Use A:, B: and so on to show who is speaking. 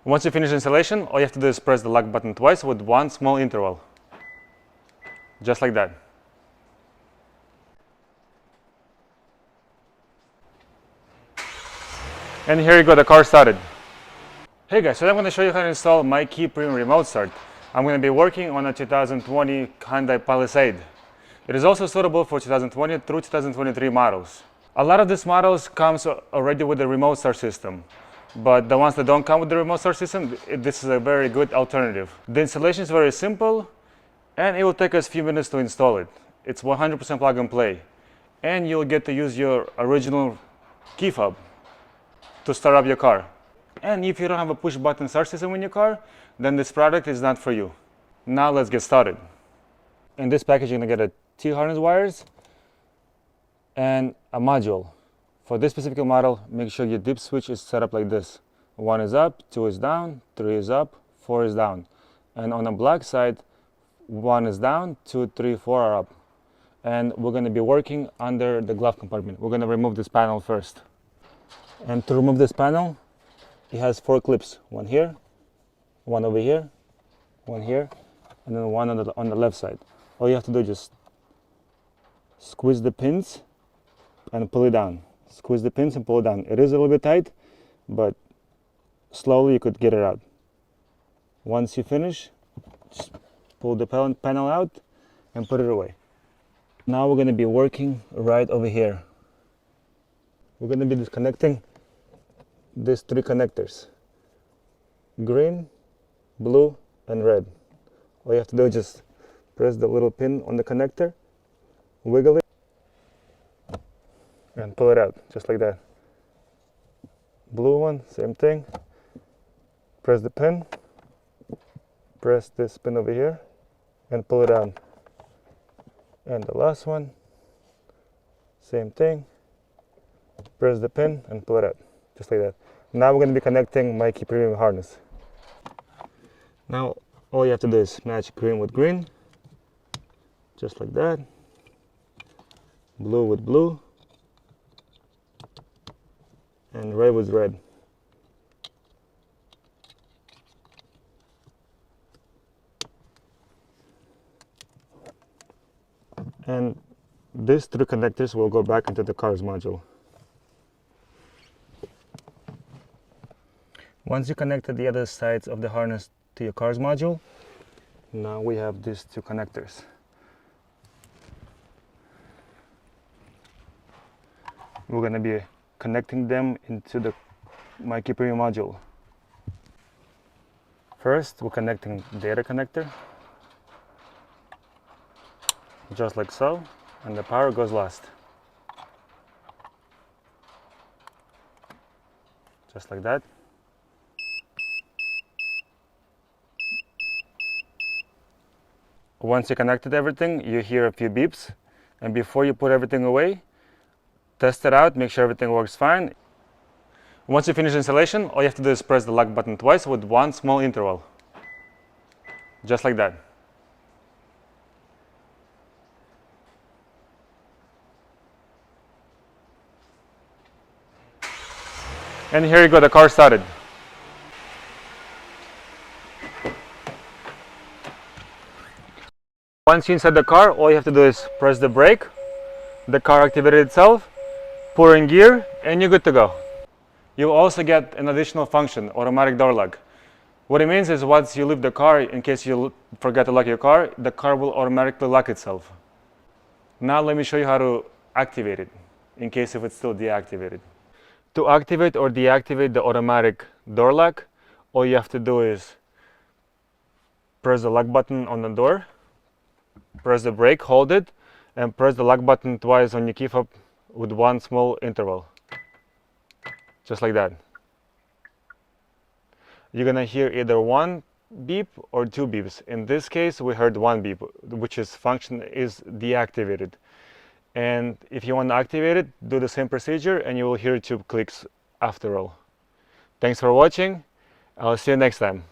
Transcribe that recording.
A: Once you finish installation, all you have to do is press the lock button twice with one small interval. Just like that. And here you go, the car started. Hey guys, so I'm going to show you how to install MyKey Premium Remote Start. I'm going to be working on a 2020 Hyundai Palisade. It is also suitable for 2020 through 2023 models. A lot of these models comes already with the remote start system, but the ones that don't come with the remote start system, this is a very good alternative. The installation is very simple, and it will take us a few minutes to install it. It's 100% plug and play, and you'll get to use your original key fob to start up your car. And if you don't have a push button start system in your car, then this product is not for you. Now let's get started. In this package, you're gonna get a T-harness wires and a module. For this specific model, make sure your dip switch is set up like this. 1 is up, 2 is down, 3 is up, 4 is down. And on the black side, 1 is down, 2, 3, 4 are up. And we're gonna be working under the glove compartment. We're gonna remove this panel first. And to remove this panel, it has 4 clips. One here, one over here, one here, and then one on the left side. All you have to do is just squeeze the pins and pull it down. Squeeze the pins and pull it down. It is a little bit tight, but slowly you could get it out. Once you finish, just pull the panel out and put it away. Now we're going to be working right over here. We're going to be disconnecting these 3 connectors: green, blue, and red. All you have to do is just press the little pin on the connector, wiggle it, and pull it out, just like that. Blue one, same thing. Press the pin, press this pin over here, and pull it out. And the last one, same thing. Press the pin and pull it out, just like that. Now we're going to be connecting MyKey Premium harness. Now all you have to do is match green with green, just like that. Blue with blue, and red with red. And these 3 connectors will go back into the car's module. Once you connected the other sides of the harness to your car's module, now we have these 2 connectors. We're going to be connecting them into the MyKey Premium module. First, we're connecting the data connector, just like so, and the power goes last. Just like that. Once you connected everything, you hear a few beeps, and before you put everything away, test it out, make sure everything works fine. Once you finish installation, all you have to do is press the lock button twice with one small interval. Just like that. And here you go, the car started. Once you're inside the car, all you have to do is press the brake, the car activated itself, put in gear, and you're good to go. You also get an additional function, automatic door lock. What it means is once you leave the car, in case you forget to lock your car, the car will automatically lock itself. Now let me show you how to activate it, in case if it's still deactivated. To activate or deactivate the automatic door lock, all you have to do is press the lock button on the door, press the brake, hold it, and press the lock button twice on your key fob with one small interval. Just like that. You're gonna hear either 1 beep or 2 beeps. In this case, we heard 1 beep, which is function is deactivated. And if you want to activate it, do the same procedure and you will hear 2 clicks after all. Thanks for watching. I'll see you next time.